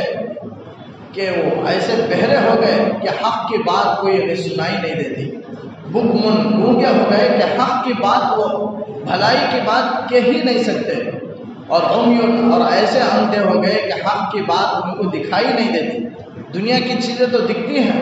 کہ وہ ایسے بہرے ہو گئے کہ حق کی بات کوئی انہیں سنائی نہیں دیتی، بکمن، گونگے ہو گئے کہ حق کی بات، وہ بھلائی کی بات کہہ ہی نہیں سکتے، اور عمیون، اور ایسے اندھے ہو گئے کہ حق کی بات ان کو دکھائی نہیں دیتی۔ دنیا کی چیزیں تو دکھتی ہیں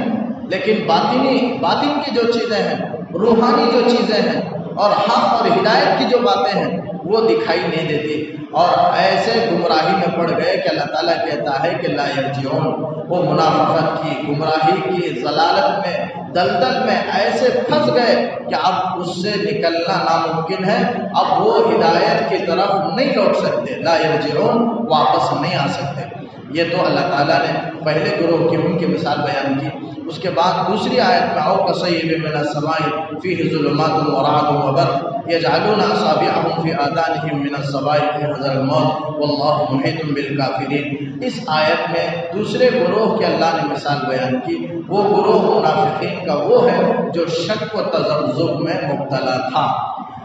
لیکن باطن کی جو چیزیں ہیں، روحانی جو چیزیں ہیں اور حق اور ہدایت کی جو باتیں ہیں وہ دکھائی نہیں دیتی، اور ایسے گمراہی میں پڑ گئے کہ اللہ تعالیٰ کہتا ہے کہ لا یرجعون، وہ منافقت کی، گمراہی کی، ضلالت میں، دلدل میں ایسے پھنس گئے کہ اب اس سے نکلنا ناممکن ہے، اب وہ ہدایت کی طرف نہیں لوٹ سکتے، لا یرجعون، واپس نہیں آ سکتے۔ یہ تو اللہ تعالیٰ نے پہلے گروہ کی ان کی مثال بیان کی۔ اس کے بعد دوسری آیت میں او کصیب من السماء فیہ ظلمات ورعد وبرق یجعلون اصابعهم فی آذانهم من الصواعق حذر الموت واللہ محیط بالکافرین۔ اس آیت میں دوسرے گروہ کے اللہ نے مثال بیان کی، وہ گروہ منافقین کا وہ ہے جو شک و تذبذب میں مبتلا تھا،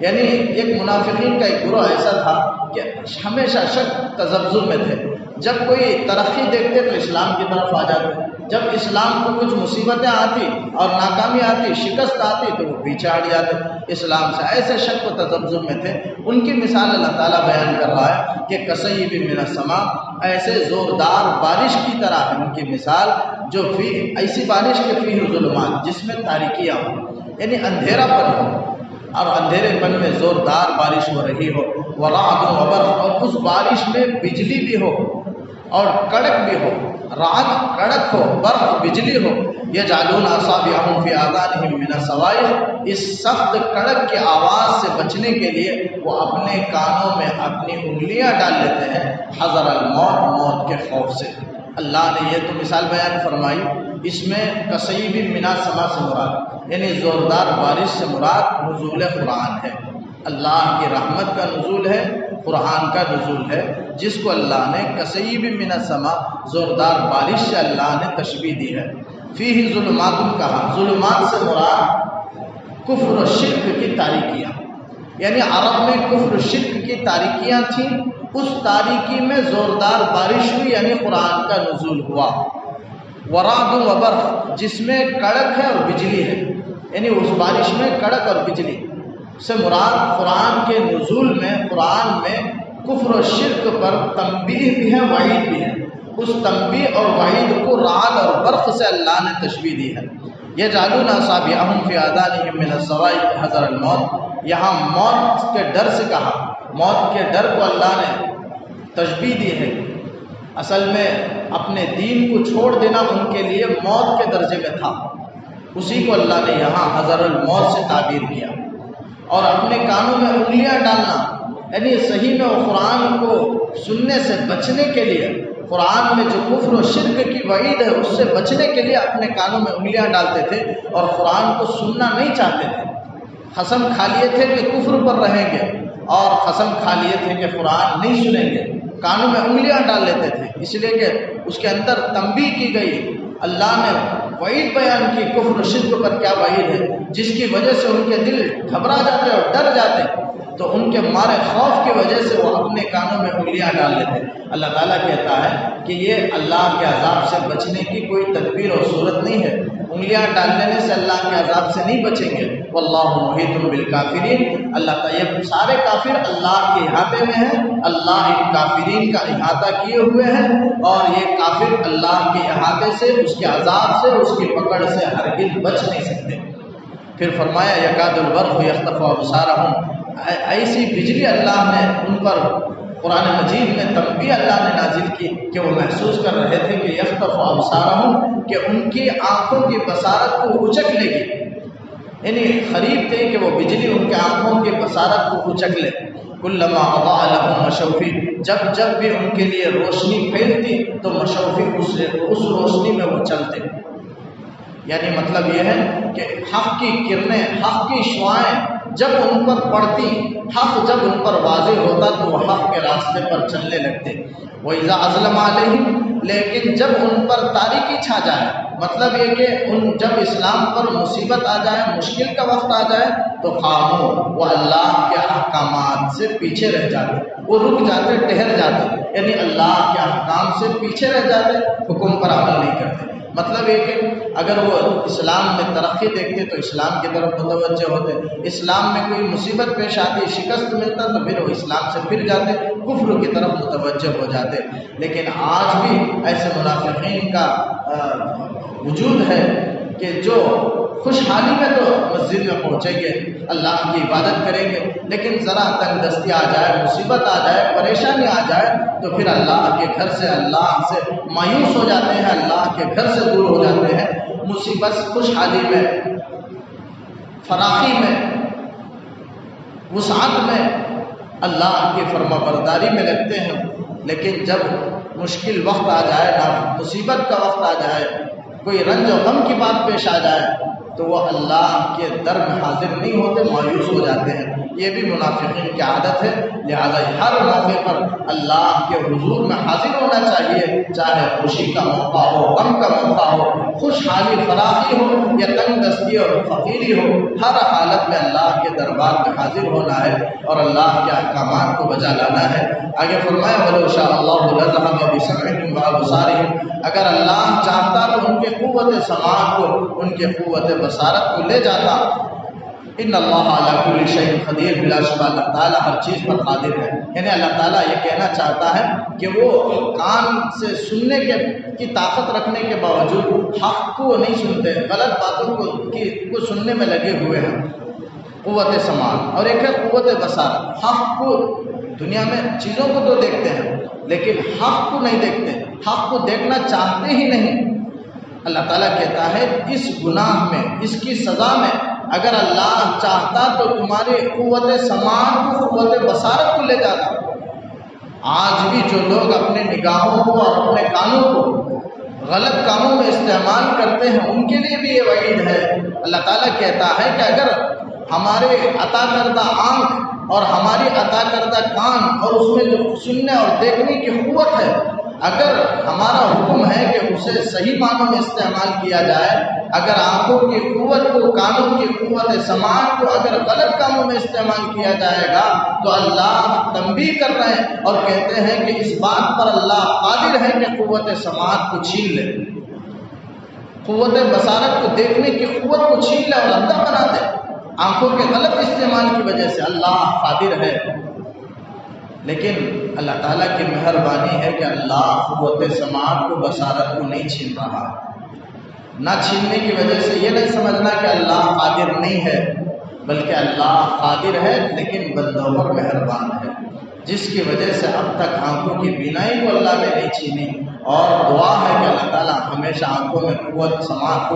یعنی ایک منافقین کا ایک گروہ ایسا تھا کہ ہمیشہ شک تذبذب میں تھے، جب کوئی ترقی دیکھتے تو اسلام کی طرف آ جاتے، جب اسلام کو کچھ مصیبتیں آتی اور ناکامی آتی، شکست آتی تو وہ پیچھے ہٹ جاتے اسلام سے، ایسے شک و تذبذب میں تھے۔ ان کی مثال اللہ تعالیٰ بیان کر رہا ہے کہ کصیب من السماء، ایسے زوردار بارش کی طرح ہے ان کی مثال، جو ایسی بارش کے فیہ ظلمات، جس میں تاریکیاں ہوں، یعنی اندھیرا پر ہو، اور اندھیرے پن میں زوردار بارش ہو رہی ہو، ورعد و برق، اور اس بارش میں بجلی بھی ہو اور کڑک بھی ہو، رعد کڑک ہو، برق بجلی ہو، یجعلون اصابعهم فی آذانہم من الصواعق، اس سخت کڑک کی آواز سے بچنے کے لیے وہ اپنے کانوں میں اپنی انگلیاں ڈال لیتے ہیں، حذر الموت، موت کے خوف سے۔ اللہ نے یہ تو مثال بیان فرمائی، اس میں کصیب من السماء سے مراد یعنی زوردار بارش سے مراد نزول قرآن ہے، اللہ کی رحمت کا نزول ہے، قرآن کا نزول ہے، جس کو اللہ نے کصیب من السماء زوردار بارش سے اللہ نے تشبیہ دی ہے۔ فیہ ظلمات کہا، ظلمات سے مراد کفر و شرک کی تاریکیاں، یعنی عرب میں کفر و شرک کی تاریکیاں تھیں، اس تاریکی میں زوردار بارش ہوئی یعنی قرآن کا نزول ہوا۔ ورعد و برق، جس میں کڑک ہے اور بجلی ہے، یعنی اس بارش میں کڑک اور بجلی سے مراد قرآن کے نزول میں، قرآن میں کفر و شرک پر تنبیہ بھی ہے، وعید بھی ہے۔ اس تنبیہ اور وعید کو رعد اور برق سے اللہ نے تشبیہ دی ہے۔ یجعلون اصابعهم فی آذانہم من الصواعق حذر الموت، یہاں موت کے ڈر سے کہا، موت کے ڈر کو اللہ نے تشبیہ دی ہے۔ اصل میں اپنے دین کو چھوڑ دینا ان کے لیے موت کے درجے میں تھا، اسی کو اللہ نے یہاں حذر الموت سے تعبیر کیا۔ اور اپنے کانوں میں انگلیاں ڈالنا یعنی صحیح میں وہ قرآن کو سننے سے بچنے کے لیے، قرآن میں جو کفر و شرک کی وعید ہے اس سے بچنے کے لیے اپنے کانوں میں انگلیاں ڈالتے تھے اور قرآن کو سننا نہیں چاہتے تھے۔ قسم کھا لیے تھے کہ کفر پر رہیں گے اور قسم کھا لیے تھے کہ قرآن نہیں سنیں گے، کانوں میں انگلیاں ڈال لیتے تھے، اس لیے کہ اس کے اندر تنبیہ کی گئی، اللہ نے وعید بیان کی کفر و شرک پر کیا وعید ہے، جس کی وجہ سے ان کے دل گھبرا جاتے اور ڈر جاتے، تو ان کے مارے خوف کی وجہ سے وہ اپنے کانوں میں انگلیاں ڈال لیتے۔ اللہ تعالیٰ کہتا ہے کہ یہ اللہ کے عذاب سے بچنے کی کوئی تدبیر اور صورت نہیں ہے، انگلیاں ڈال لینے سے اللہ کے عذاب سے نہیں بچیں گے۔ واللہ محیط بالکافرین، اللہ تعالیٰ یہ سارے کافر اللہ کے احاطے میں ہیں، اللہ ان کافرین کا احاطہ کیے ہوئے ہیں، اور یہ کافر اللہ کے احاطے سے، اس کے عذاب سے، اس کی پکڑ سے ہرگز بچ نہیں سکتے۔ پھر فرمایا یکاد البرق یخطف ابصارہم، ایسی بجلی اللہ نے ان پر قرآن مجید میں تنبیہ اللہ نے نازل کی کہ وہ محسوس کر رہے تھے کہ یخطف ابصارہم، کہ ان کی آنکھوں کی بصارت کو اچک لے گی، یعنی قریب تھے کہ وہ بجلی ان کے آنکھوں کی بصارت کو اچک لے۔ کلما اضاء لهم مشوا فیہ، جب جب بھی ان کے لیے روشنی پھیلتی تو مشوا فیہ، اس روشنی میں وہ چلتے۔ یعنی مطلب یہ ہے کہ حق کی کرنیں، حق کی شعائیں جب ان پر پڑتی، حق جب ان پر واضح ہوتا تو وہ حق کے راستے پر چلنے لگتے۔ وَإِذَا أَظْلَمَ عَلَيْهِمْ، لیکن جب ان پر تاریکی چھا جائے، مطلب یہ کہ جب اسلام پر مصیبت آ جائے، مشکل کا وقت آ جائے تو قاموا، وہ اللہ کے احکامات سے پیچھے رہ جاتے، وہ رک جاتے، ٹھہر جاتے، یعنی اللہ کے احکام سے پیچھے رہ جاتے، حکم پر عمل نہیں کرتے۔ مطلب یہ کہ اگر وہ اسلام میں ترقی دیکھتے تو اسلام کی طرف متوجہ ہوتے، اسلام میں کوئی مصیبت پیش آتی، شکست ملتا تو پھر وہ اسلام سے پھر جاتے، کفر کی طرف متوجہ ہو جاتے۔ لیکن آج بھی ایسے منافقین کا وجود ہے کہ جو خوشحالی میں تو مسجد میں پہنچیں گے، اللہ کی عبادت کریں گے، لیکن ذرا تنگ دستی آ جائے، مصیبت آ جائے، پریشانی آ جائے تو پھر اللہ کے گھر سے، اللہ سے مایوس ہو جاتے ہیں، اللہ کے گھر سے دور ہو جاتے ہیں۔ مصیبت خوشحالی میں، فراخی میں، وسعت میں اللہ کی فرما برداری میں لگتے ہیں، لیکن جب مشکل وقت آ جائے، نہ مصیبت کا وقت آ جائے، کوئی رنج و غم کی بات پیش آ جائے تو وہ اللہ کے در میں حاضر نہیں ہوتے، مایوس ہو جاتے ہیں۔ یہ بھی منافقین کی عادت ہے، لہذا ہر موقع پر اللہ کے حضور میں حاضر ہونا چاہیے، چاہے خوشی کا موقع ہو، غم کا موقع ہو، خوشحالی فراخی ہو یا تنگ دستی اور فقیری ہو، ہر حالت میں اللہ کے دربار میں حاضر ہونا ہے اور اللہ کے احکامات کو بجا لانا ہے۔ آگے فرمایا وَلَوْ شَاءَ اللَّهُ لَذَهَبَ بِسَمْعِهِمْ وَأَبْصَارِهِمْ، اگر اللہ چاہتا تو ان کے قوت سماع کو، ان کے قوت بصارت کو لے جاتا۔ ان اللہ علی کل شیء قدیر، بلا شبہ اللہ تعالیٰ ہر چیز پر قادر ہے۔ یعنی اللہ تعالیٰ یہ کہنا چاہتا ہے کہ وہ کان سے سننے کی طاقت رکھنے کے باوجود حق کو نہیں سنتے، غلط باتوں کو سننے میں لگے ہوئے ہیں۔ قوت سماعت، اور ایک ہے قوت بصارت۔ حق کو دنیا میں چیزوں کو تو دیکھتے ہیں لیکن حق کو نہیں دیکھتے، حق کو دیکھنا چاہتے ہی نہیں۔ اللہ تعالیٰ کہتا ہے اس گناہ میں، اس کی سزا میں اگر اللہ چاہتا تو تمہاری قوت سماعت کو، قوت بصارت کو لے جاتا۔ آج بھی جو لوگ اپنے نگاہوں کو اور اپنے کانوں کو غلط کاموں میں استعمال کرتے ہیں ان کے لیے بھی یہ وعید ہے۔ اللہ تعالیٰ کہتا ہے کہ اگر ہمارے عطا کردہ آنکھ اور ہماری عطا کردہ کان اور اس میں جو سننے اور دیکھنے کی قوت ہے، اگر ہمارا حکم ہے کہ اسے صحیح معنوں میں استعمال کیا جائے، اگر آنکھوں کی قوت کو، کانوں کی قوت سماعت کو اگر غلط کاموں میں استعمال کیا جائے گا تو اللہ تنبیہ کر رہے ہیں اور کہتے ہیں کہ اس بات پر اللہ قادر ہے کہ قوت سماعت کو چھین لے، قوت بصارت کو، دیکھنے کی قوت کو چھین لے اور اندھا بنا دے۔ آنکھوں کے غلط استعمال کی وجہ سے اللہ قادر ہے، لیکن اللہ تعالیٰ کی مہربانی ہے کہ اللہ قوت سماعت کو، بصارت کو نہیں چھین رہا۔ نہ چھیننے کی وجہ سے یہ نہیں سمجھنا کہ اللہ قادر نہیں ہے، بلکہ اللہ قادر ہے لیکن بندوں پر مہربان ہے، جس کی وجہ سے اب تک آنکھوں کی بینائی کو اللہ نے نہیں چھینی۔ اور دعا ہے کہ اللہ تعالیٰ ہمیشہ آنکھوں میں قوت سماعت،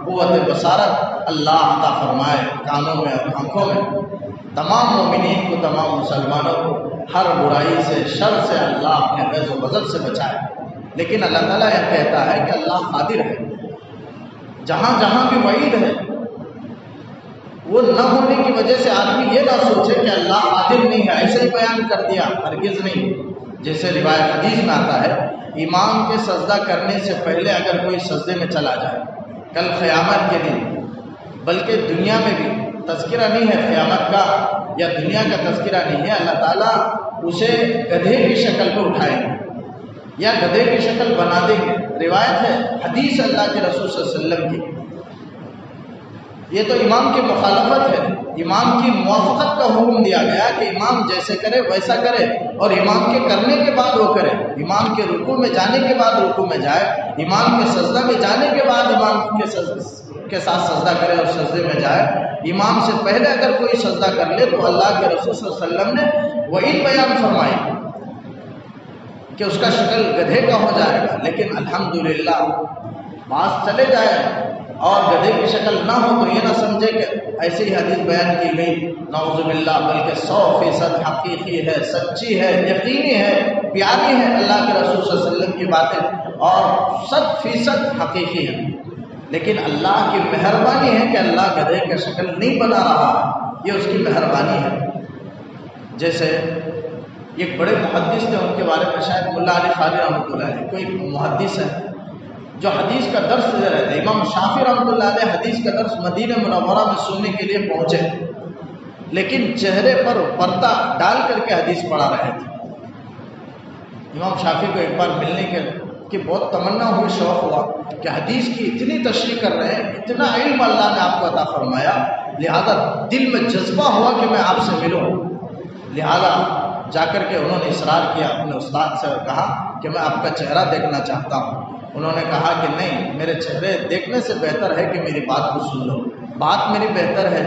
قوت بصارت اللہ عطا فرمائے، کانوں میں اور آنکھوں میں۔ تمام مومنین کو، تمام مسلمانوں کو ہر برائی سے، شر سے اللہ اپنے غضب و غضب سے بچائے۔ لیکن اللہ تعالیٰ یہ کہتا ہے کہ اللہ قادر ہے۔ جہاں جہاں بھی وعید ہے وہ نہ ہونے کی وجہ سے آدمی یہ نہ سوچے کہ اللہ قادر نہیں ہے، ایسے ہی بیان کر دیا، ہرگز نہیں۔ جیسے روایت حدیث میں آتا ہے، امام کے سجدہ کرنے سے پہلے اگر کوئی سجدے میں چلا جائے کل قیامت کے دن، بلکہ دنیا میں بھی تذکرہ نہیں ہے قیامت کا یا دنیا کا تذکرہ نہیں ہے، اللہ تعالیٰ اسے گدھے کی شکل پہ اٹھائیں گے یا گدھے کی شکل بنا دیں گے۔ روایت ہے، حدیث اللہ کے رسول صلی اللہ علیہ وسلم کی۔ یہ تو امام کی مخالفت ہے، امام کی موافقت کا حکم دیا گیا کہ امام جیسے کرے ویسا کرے، اور امام کے کرنے کے بعد وہ کرے، امام کے رکوع میں جانے کے بعد رکوع میں جائے، امام کے سجدہ میں جانے کے بعد امام کے ساتھ سجدہ کرے اور سجدے میں جائے۔ امام سے پہلے اگر کوئی سجدہ کر لے تو اللہ کے رسول صلی اللہ علیہ وسلم نے وہی بیان فرمائی کہ اس کا شکل گدھے کا ہو جائے گا۔ لیکن الحمدللہ بات چلے جائے اور گدھے کی شکل نہ ہو تو یہ نہ سمجھے کہ ایسی ہی حدیث بیان کی گئی، نعوذ باللہ، بلکہ 100% حقیقی ہے، سچی ہے، یقینی ہے، پیاری ہے اللہ کے رسول صلی اللہ علیہ وسلم کی باتیں، اور 100% حقیقی ہے۔ لیکن اللہ کی مہربانی ہے کہ اللہ گدھے کی شکل نہیں بنا رہا، یہ اس کی مہربانی ہے۔ جیسے ایک بڑے محدث تھے، ان کے بارے میں شاید ملا علی قاری رحمۃ اللہ علیہ، کوئی محدث ہے جو حدیث کا درس دے رہے تھے۔ امام شافعی رحمۃ اللہ علیہ حدیث کا درس مدینہ منورہ میں سننے کے لیے پہنچے، لیکن چہرے پر پردہ ڈال کر کے حدیث پڑھا رہے تھے۔ امام شافعی کو ایک بار ملنے کی بہت تمنا ہوئی، شوق ہوا کہ حدیث کی اتنی تشریح کر رہے ہیں، اتنا علم اللہ نے آپ کو عطا فرمایا، لہذا دل میں جذبہ ہوا کہ میں آپ سے ملوں۔ لہذا جا کر کے انہوں نے اصرار کیا اپنے استاد سے اور کہا کہ میں آپ کا چہرہ دیکھنا چاہتا ہوں۔ انہوں نے کہا کہ نہیں، میرے چہرے دیکھنے سے بہتر ہے کہ میری بات کو سن لو، بات میری بہتر ہے،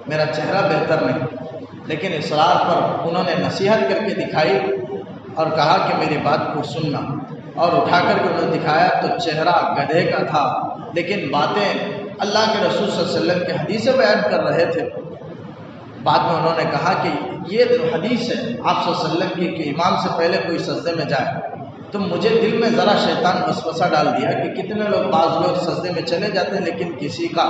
میرا چہرہ بہتر نہیں۔ لیکن اصرار پر انہوں نے نصیحت کر کے دکھائی اور کہا کہ میری بات کو سننا، اور اٹھا کر کے انہوں نے دکھایا تو چہرہ گدھے کا تھا، لیکن باتیں اللہ کے رسول صلی اللہ علیہ وسلم کی حدیثیں بیان کر رہے تھے۔ بعد میں انہوں نے کہا کہ یہ حدیث ہے آپ صلی اللہ علیہ وسلم کی کہ امام سے پہلے کوئی سجدے میں جائے، تو مجھے دل میں ذرا شیطان وسوسہ ڈال دیا کہ کتنے لوگ، بعض لوگ سجدے میں چلے جاتے ہیں لیکن کسی کا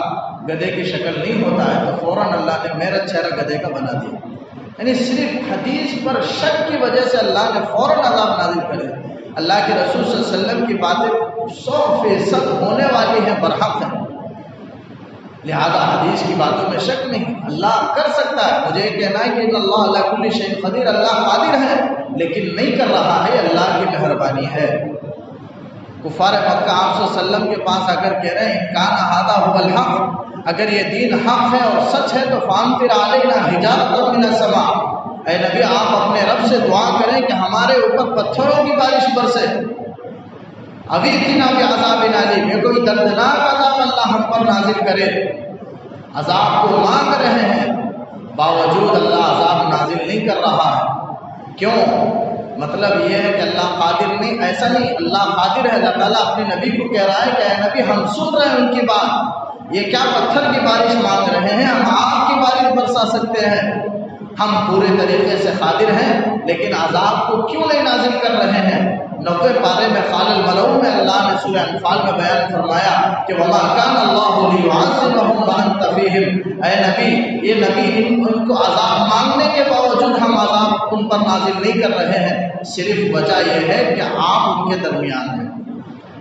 گدھے کی شکل نہیں ہوتا ہے، تو فوراً اللہ نے میرا چہرہ گدھے کا بنا دیا۔ یعنی صرف حدیث پر شک کی وجہ سے اللہ نے فوراً عذاب نازل کر دیا۔ اللہ کے رسول صلی اللہ علیہ وسلم کی باتیں 100% ہونے والی ہیں، برحق ہیں، لہذا حدیث کی باتوں میں شک نہیں۔ اللہ کر سکتا ہے، مجھے یہ کہنا ہے کہ اللہ علی کل شیء قدیر، اللہ قادر ہے، لیکن نہیں کر رہا ہے، اللہ کی مہربانی ہے۔ کفار مکہ آپ صلی اللہ علیہ وسلم کے پاس آ کر کہہ رہے ہیں کان ھذا ھو الحق، اگر یہ دین حق ہے اور سچ ہے تو فامطر علینا حجارۃ من السماء، اے نبی آپ اپنے رب سے دعا کریں کہ ہمارے اوپر پتھروں کی بارش برسے، ابھی اتنا بھی عذاب علیم، یہ کوئی دردناک عذاب اللہ ہم پر نازل کرے۔ عذاب کو مانگ رہے ہیں، باوجود اللہ عذاب نازل نہیں کر رہا ہے۔ کیوں؟ مطلب یہ ہے کہ اللہ قادر نہیں، ایسا نہیں، اللہ قادر ہے۔ اللہ تعالیٰ اپنے نبی کو کہہ رہا ہے کہ اے نبی ہم سن رہے ہیں ان کی بات، یہ کیا پتھر کی بارش مانگ رہے ہیں، ہم آگ کی بارش برسا سکتے ہیں، ہم پورے طریقے سے قادر ہیں، لیکن عذاب کو کیوں نہیں نازل کر رہے ہیں؟ 90 پارے میں قال الملؤ میں اللہ نے سورہ انفال میں بیان فرمایا کہ وما کان اللہ لیعذبہم وانت فیہم، اے نبی، یہ نبی ان کو عذاب مانگنے کے باوجود ہم عذاب ان پر نازل نہیں کر رہے ہیں، صرف وجہ یہ ہے کہ آپ ان کے درمیان ہیں۔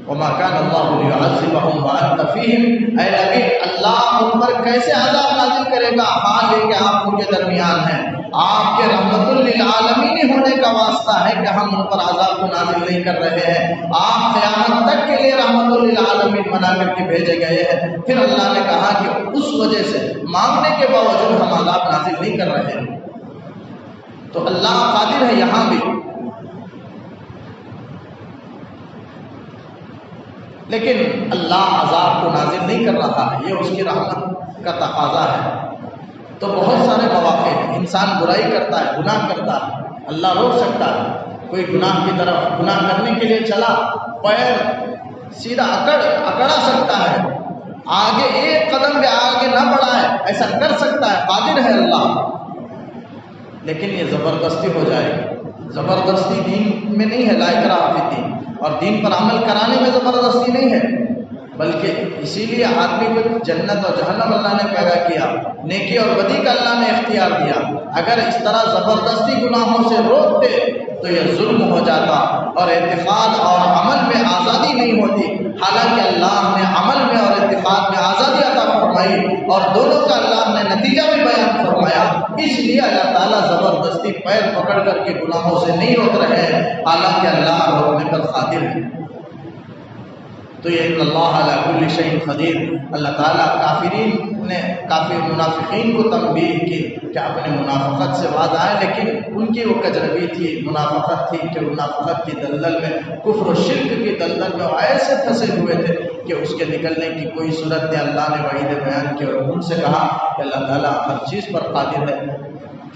وما کان اللہ لیعذبہم وانت فیہم، اے نبی اللہ ان پر کیسے عذاب نازل کرے گا حال یہ کہ آپ ان کے درمیان ہیں؟ آپ کے رحمت للعالمین ہونے کا واسطہ ہے کہ ہم ان پر عذاب کو نازل نہیں کر رہے ہیں، آپ قیامت تک کے لیے رحمت للعالمین بنا کر کے بھیجے گئے ہیں۔ پھر اللہ نے کہا کہ اس وجہ سے مانگنے کے باوجود ہم عذاب نازل نہیں کر رہے ہیں۔ تو اللہ قادر ہے یہاں بھی، لیکن اللہ عذاب کو نازل نہیں کر رہا ہے، یہ اس کی رحمت کا تقاضا ہے۔ تو بہت سارے مواقع ہیں، انسان برائی کرتا ہے، گناہ کرتا ہے، اللہ روک سکتا ہے۔ کوئی گناہ کی طرف گناہ کرنے کے لیے چلا، پیر سیدھا اکڑا سکتا ہے، آگے ایک قدم بھی آگے نہ بڑھائے، ایسا کر سکتا ہے، قادر ہے اللہ، لیکن یہ زبردستی ہو جائے گی۔ زبردستی دین میں نہیں ہے، لا اکراہ فی الدین، اور دین پر عمل کرانے میں زبردستی نہیں ہے، بلکہ اسی لیے آدمی کو جنت اور جہنم اللہ نے پیدا کیا، نیکی اور بدی کا اللہ نے اختیار دیا۔ اگر اس طرح زبردستی گناہوں سے روکتے تو یہ ظلم ہو جاتا اور اعتقاد اور عمل میں آزادی نہیں ہوتی۔ حالانکہ اللہ نے عمل میں اور اعتقاد میں آزادی عطا فرمائی اور دونوں کا اللہ نے نتیجہ بھی بیان فرمایا، اس لیے اللہ تعالیٰ زبردستی پیر پکڑ کر کے گناہوں سے نہیں روک رہے ہیں، حالانکہ اللہ روکنے پر قادر ہے۔ تو یہ ان اللہ علی کل شیء قدیر، اللہ تعالیٰ کافر منافقین کو تنبیہ کی کہ اپنے منافقت سے باز آئے، لیکن ان کی وہ کجربی تھی، منافقت تھی کہ منافقت کی دلدل میں، کفر و شرک کی دلدل میں وہ ایسے پھنسے ہوئے تھے کہ اس کے نکلنے کی کوئی صورت نہیں۔ اللہ نے وعید بیان کی اور ان سے کہا کہ اللہ تعالیٰ ہر چیز پر قادر ہے۔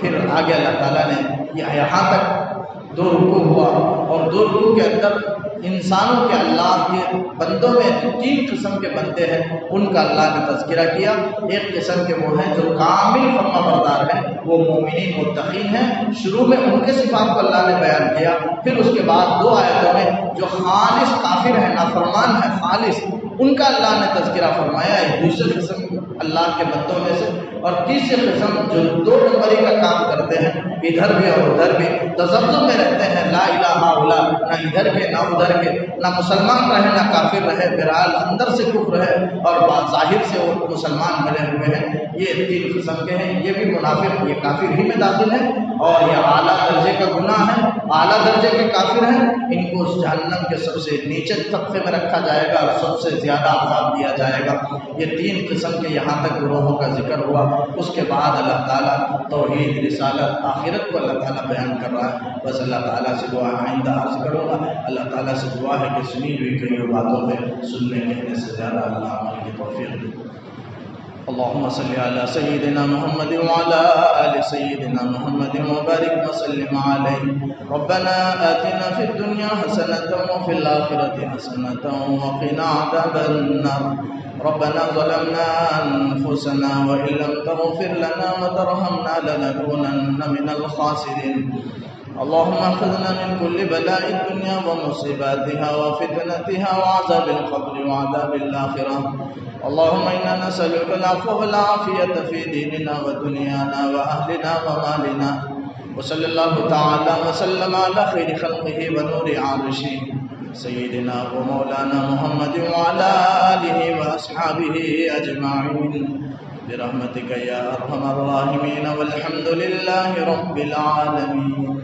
پھر آگے اللہ تعالیٰ نے یہاں تک 2 رکوع ہوا، اور 2 رکوع کے اندر انسانوں کے اللہ کے بندوں میں 3 قسم کے بندے ہیں، ان کا اللہ نے تذکرہ کیا۔ ایک قسم کے وہ ہیں جو کامل فرما بردار ہیں، وہ مومنین متقین ہیں، شروع میں ان کے صفات کو اللہ نے بیان کیا، پھر اس کے بعد 2 آیتوں میں جو خالص کافر ہیں، نافرمان ہیں، خالص، ان کا اللہ نے تذکرہ فرمایا۔ ایک دوسرے قسم اللہ کے بندوں میں سے، اور تیسری قسم جو 2 نمبری کا کام کرتے ہیں، ادھر بھی اور ادھر بھی تذبذب میں رہتے ہیں، لا الہ الا، نہ ادھر کے نہ ادھر کے، نہ مسلمان رہے نہ کافر رہے، بہرحال اندر سے کفر ہے اور ظاہر سے وہ مسلمان بنے ہوئے ہیں۔ یہ 3 قسم کے ہیں، یہ بھی منافق، یہ کافر ہی میں داخل ہیں، اور یہ اعلیٰ درجے کا گناہ ہے، اعلیٰ درجے کے کافر ہیں، ان کو اس جہنم کے سب سے نیچے طبقے میں رکھا جائے گا اور سب سے زیادہ عذاب دیا جائے گا۔ یہ 3 قسم کے یہاں تک گروہوں کا ذکر ہوا۔ اس کے بعد اللہ تعالیٰ توحید، رسالت، آخرت کو اللہ تعالیٰ بیان کر رہا ہے۔ بس اللہ تعالیٰ سے دعا آئندہ عرض کروں گا، اللہ تعالیٰ سے دعا ہے کہ سنی ہوئی کئی باتوں میں سننے کہنے سے زیادہ اللہ عمل کی توفیق دے۔ اللهم صل على سيدنا محمد وعلى آل سيدنا محمد وبارك وسلم عليه۔ ربنا آتنا في الدنيا حسنة وفي الآخرة حسنة وقنا عذاب النار۔ ربنا ظلمنا أنفسنا وإن لم تغفر لنا وترحمنا لنكونن من الخاسرين۔ اللهم احفظنا من كل بلاء الدنيا ومصيباتها وفتنتها وعذاب القبر وعذاب الآخرة۔ اللهم إنا نسألك العفو والعافية في ديننا ودنيانا وأهلنا ومالنا، وصلى الله تعالى وسلم على خير خلقه ونور عرشه سيدنا ومولانا محمد وعلى آله وأصحابه أجمعين برحمتك يا أرحم الراحمين، والحمد لله رب العالمين۔